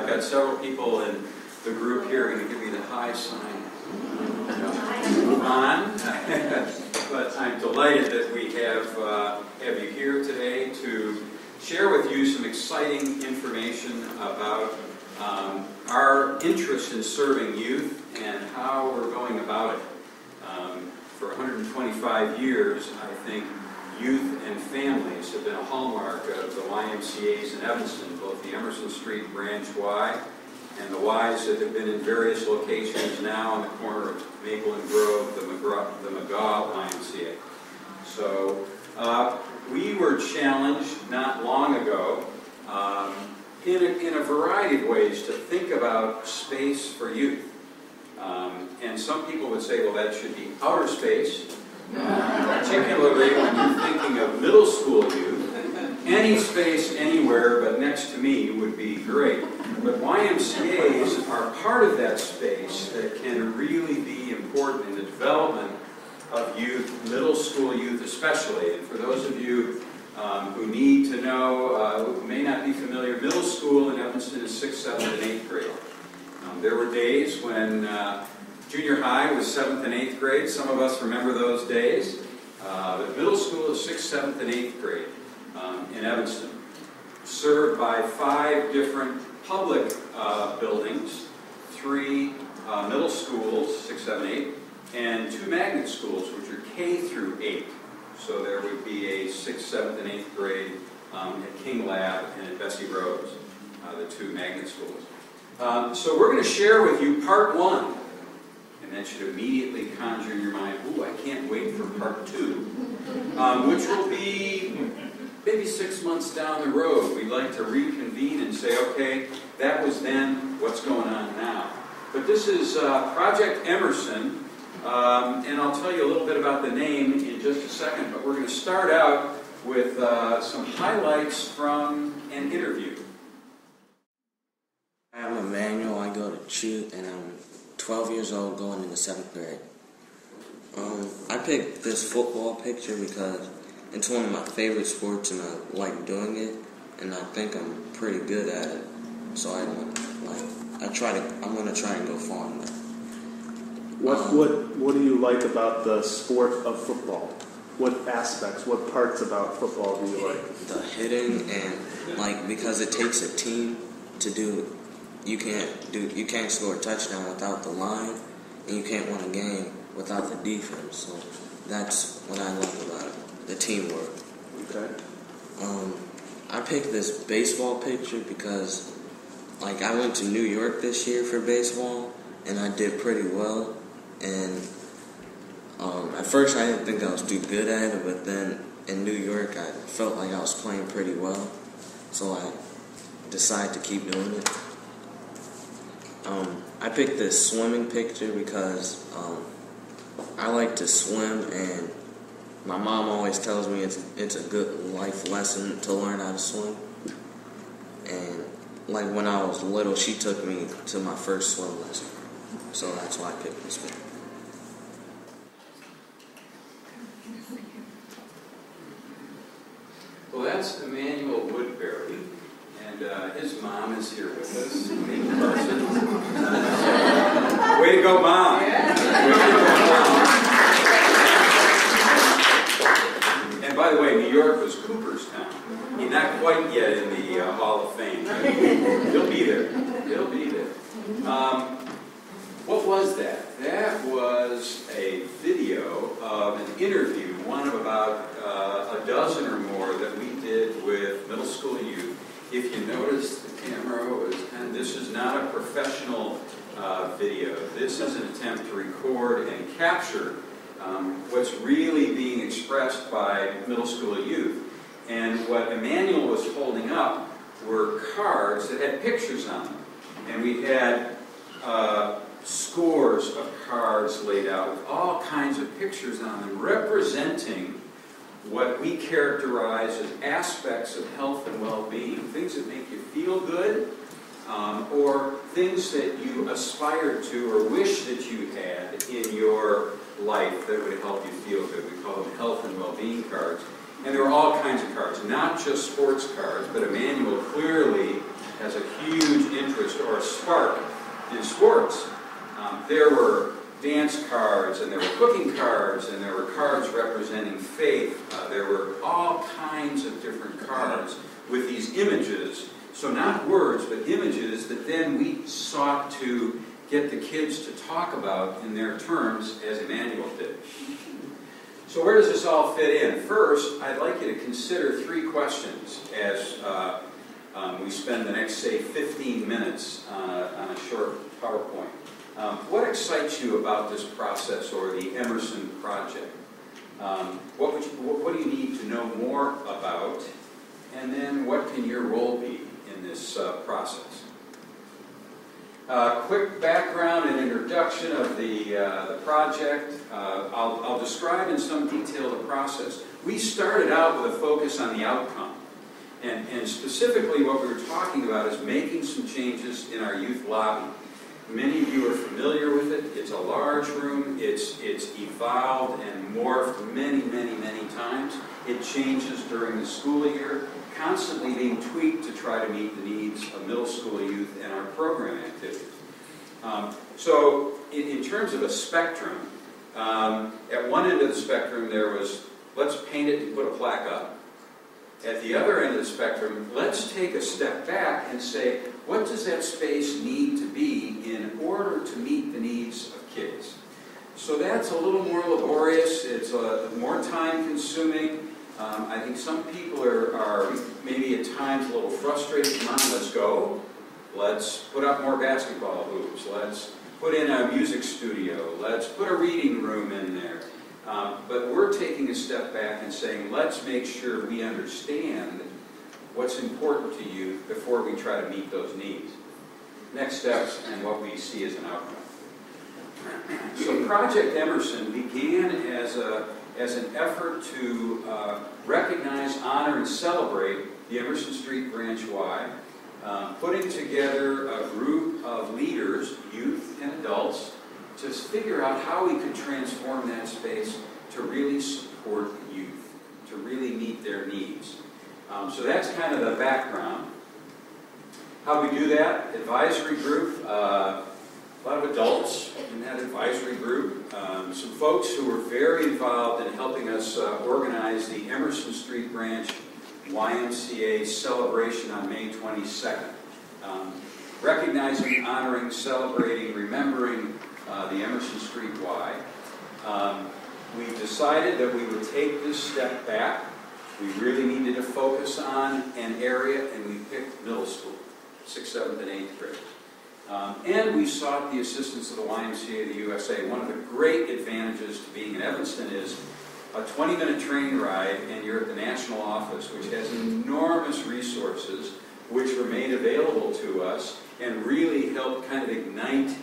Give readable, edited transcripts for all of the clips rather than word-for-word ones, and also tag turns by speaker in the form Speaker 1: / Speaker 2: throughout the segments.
Speaker 1: got several people in the group here going to give me the high sign. Move on. But I'm delighted that we have you here today to share with you some exciting information about our interest in serving youth and how we're going about it. For 125 years, I think youth and families have been a hallmark of the YMCA's in Evanston, both the Emerson Street Branch Y and the Ys that have been in various locations now on the corner of Maple and Grove, the McGaw YMCA. So we were challenged not long ago in a variety of ways to think about space for youth. And some people would say, well, that should be outer space, particularly when you're thinking of middle school youth. Any space anywhere but next to me would be great. But YMCAs are part of that space that can really be important in the development of youth, middle school youth especially. And for those of you who need to know, who may not be familiar, middle school in Evanston is 6th, 7th, and 8th grade. There were days when junior high was 7th and 8th grade. Some of us remember those days. But middle school is 6th, 7th, and 8th grade in Evanston. Served by 5 different public buildings, 3 middle schools, 6, 7, 8, and 2 magnet schools, which are K through 8. So there would be a 6th, 7th, and 8th grade at King Lab and at Bessie Rose, the 2 magnet schools. So we're going to share with you part 1, and that should immediately conjure in your mind, ooh, I can't wait for part 2, which will be maybe 6 months down the road. We'd like to reconvene and say, okay, that was then, what's going on now? But this is Project Emerson, and I'll tell you a little bit about the name in just a second, but we're going to start out with some highlights from an interview.
Speaker 2: I'm Emmanuel. I go to CHU, and I'm 12 years old going into 7th grade. I picked this football picture because it's one of my favorite sports, and I like doing it, and I think I'm pretty good at it. So I'm gonna try and go far in that.
Speaker 3: What do you like about the sport of football? What aspects, what parts about football do you like?
Speaker 2: The hitting, and because it takes a team to do. You can't score a touchdown without the line, and you can't win a game without the defense. So that's what I love about it, the teamwork.
Speaker 3: Okay.
Speaker 2: I picked this baseball picture because, I went to New York this year for baseball, and I did pretty well. And at first I didn't think I was too good at it, but then in New York I felt like I was playing pretty well, so I decided to keep doing it. I picked this swimming picture because I like to swim, and my mom always tells me it's a good life lesson to learn how to swim. And when I was little, she took me to my first swim lesson, so that's why I picked this picture.
Speaker 1: Well, that's Emmanuel Woodbury, and his mom is here with us, in person. Way to go, Mom! Yeah. Way to go, Mom! And by the way, New York was Cooperstown. He's not quite yet in the Hall of Fame. He'll be there. He'll be there. What was that? That was a video of an interview, one of about a dozen or more that we did with middle school youth. If you notice, the camera was this is not a professional video. This is an attempt to record and capture what's really being expressed by middle school youth. And what Emmanuel was holding up were cards that had pictures on them. And we had scores of cards laid out with all kinds of pictures on them representing what we characterize as aspects of health and well-being, things that make you feel good, or things that you aspire to or wish that you had in your life that would help you feel good. We call them health and well-being cards. And there were all kinds of cards, not just sports cards, but Emmanuel clearly has a huge interest or a spark in sports. There were dance cards, and there were cooking cards, and there were cards representing faith. There were all kinds of different cards with these images. So not words, but images that then we sought to get the kids to talk about in their terms, as Emmanuel did. So where does this all fit in? First, I'd like you to consider 3 questions as we spend the next, say, 15 minutes on a short PowerPoint. What excites you about this process or the Emerson project? What do you need to know more about? And then what can your role be in this process? Quick background and introduction of the project. I'll describe in some detail the process. We started out with a focus on the outcome. And specifically what we were talking about is making some changes in our youth lobby. Many of you are familiar with it. It's a large room. It's evolved and morphed many, many, many times. It changes during the school year, constantly being tweaked to try to meet the needs of middle school youth and our program activities. So in terms of a spectrum, at one end of the spectrum there was, let's paint it and put a plaque up. At the other end of the spectrum, let's take a step back and say, what does that space need to be in order to meet the needs of kids? So that's a little more laborious. It's more time-consuming. I think some people are maybe at times a little frustrated. Come on, let's go. Let's put up more basketball hoops. Let's put in a music studio. Let's put a reading room in there. But we're taking a step back and saying, let's make sure we understand what's important to you before we try to meet those needs. Next steps and what we see as an outcome. So Project Emerson began as an effort to recognize, honor, and celebrate the Emerson Street Branch Y, putting together a group of leaders, youth and adults, to figure out how we could transform that space to really support youth, to really meet their needs. So that's kind of the background. How do we do that? Advisory group, a lot of adults in that advisory group, some folks who were very involved in helping us organize the Emerson Street Branch YMCA celebration on May 22nd. Recognizing, honoring, celebrating, remembering the Emerson Street Y. We decided that we would take this step back. We really needed to focus on an area, and we picked middle school, 6th, 7th, and 8th grade. And we sought the assistance of the YMCA of the USA. One of the great advantages to being in Evanston is a 20-minute train ride, and you're at the national office, which has enormous resources which were made available to us and really helped kind of ignite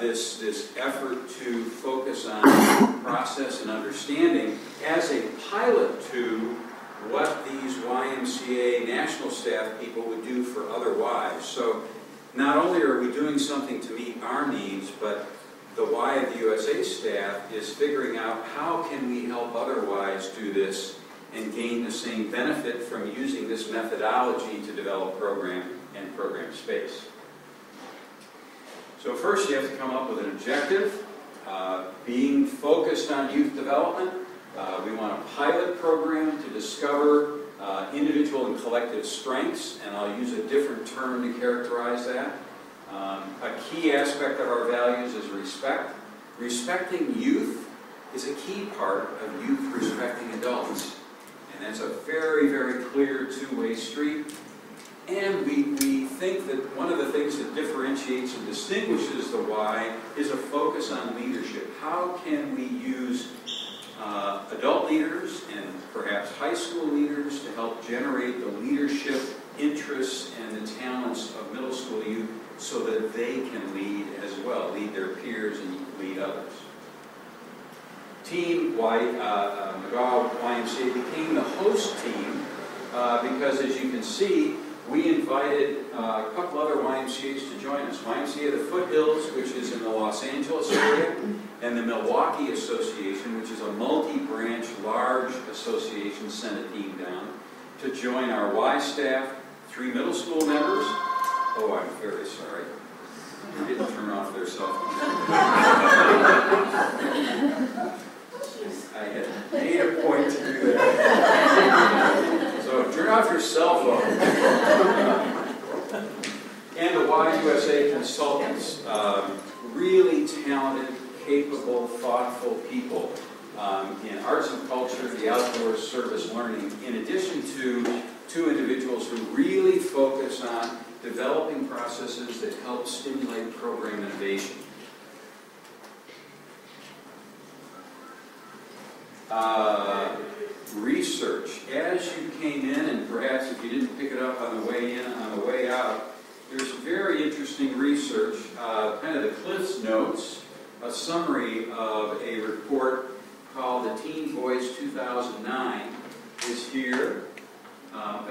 Speaker 1: this effort to focus on process and understanding as a pilot to what these YMCA national staff people would do for other Ys. So not only are we doing something to meet our needs, but the Y of the USA staff is figuring out how can we help other Ys do this and gain the same benefit from using this methodology to develop program and program space. So first you have to come up with an objective. Being focused on youth development, we want a pilot program to discover individual and collective strengths, and I'll use a different term to characterize that. A key aspect of our values is respect. Respecting youth is a key part of youth respecting adults. And that's a very, very clear two-way street. And we think that one of the things that differentiates and distinguishes the Y is a focus on leadership. How can we use adult leaders and perhaps high school leaders to help generate the leadership interests and the talents of middle school youth so that they can lead as well, lead their peers and lead others. Team McGaw YMCA became the host team because, as you can see, we invited a couple other YMCAs to join us. YMCA of the Foothills, which is in the Los Angeles area, and the Milwaukee Association, which is a multi-branch, large association, sent a team down to join our Y staff. 3 middle school members. Oh, I'm very sorry. They didn't turn off their cell phones. I had made a point to do that. So turn off your cell phone. And the YUSA consultants, really talented, capable, thoughtful people in arts and culture, the outdoors, service, learning, in addition to 2 individuals who really focus on developing processes that help stimulate program innovation. Research. As you came in, and perhaps if you didn't pick it up on the way in, on the way out, there's very interesting research, kind of the Cliff's Notes, a summary of a report called the Teen Voice 2009 is here.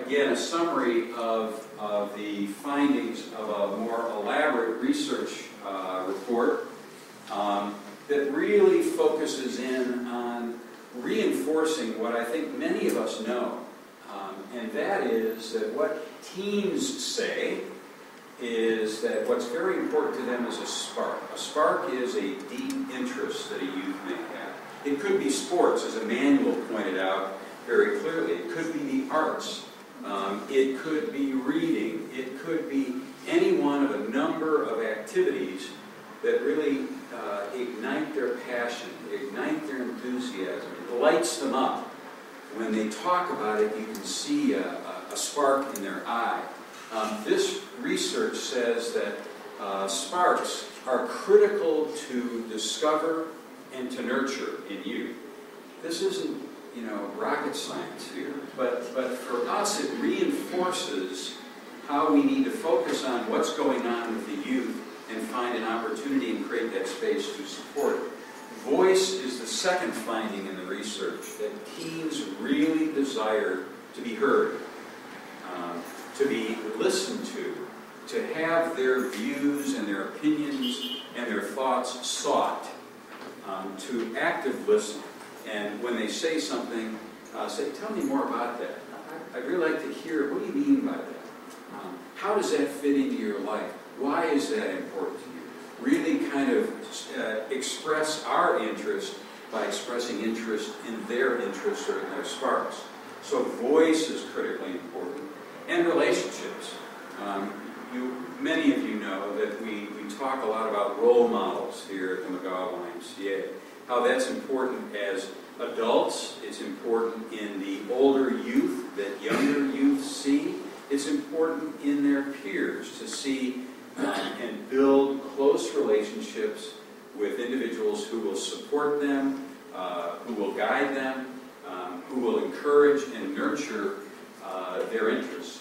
Speaker 1: Again, a summary of the findings of a more elaborate research report that really focuses in on reinforcing what I think many of us know, and that is that what teens say is that what's very important to them is a spark. A spark is a deep interest that a youth may have. It could be sports, as Emmanuel pointed out very clearly. It could be the arts. It could be reading. It could be any one of a number of activities that really ignite their passion, ignite their enthusiasm. It lights them up. When they talk about it, you can see a spark in their eye. This research says that sparks are critical to discover and to nurture in youth. This isn't, rocket science here, but for us it reinforces how we need to focus on what's going on with the youth and find an opportunity and create that space to support it. Voice is the second finding in the research, that teens really desire to be heard, to be listened to have their views and their opinions and their thoughts sought, to active listen. And when they say something, say, tell me more about that. I'd really like to hear, what do you mean by that? How does that fit into your life? Why is that important to you? Really kind of express our interest by expressing interest in their interests or in their sparks. So voice is critically important. And relationships. Many of you know that we talk a lot about role models here at the McGaw YMCA. How that's important as adults, it's important in the older youth that younger youth see. It's important in their peers to see and build close relationships with individuals who will support them, who will guide them, who will encourage and nurture their interests.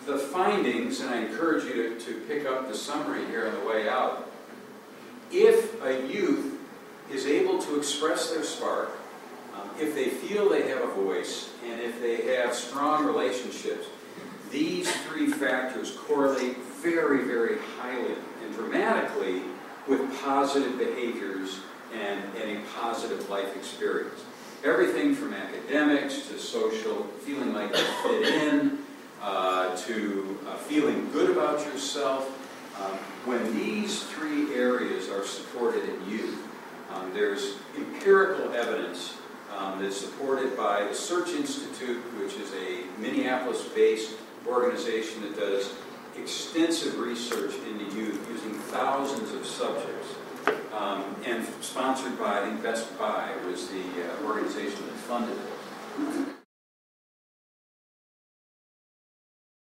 Speaker 1: The findings, and I encourage you to pick up the summary here on the way out. If a youth is able to express their spark, if they feel they have a voice, and if they have strong relationships, these 3 factors correlate very, very highly and dramatically with positive behaviors and a positive life experience. Everything from academics to social, feeling like you fit in, to feeling good about yourself. When these 3 areas are supported in youth, there's empirical evidence that's supported by the Search Institute, which is a Minneapolis-based organization that does extensive research into youth using thousands of subjects, and sponsored by, I think Best Buy was the organization that funded it.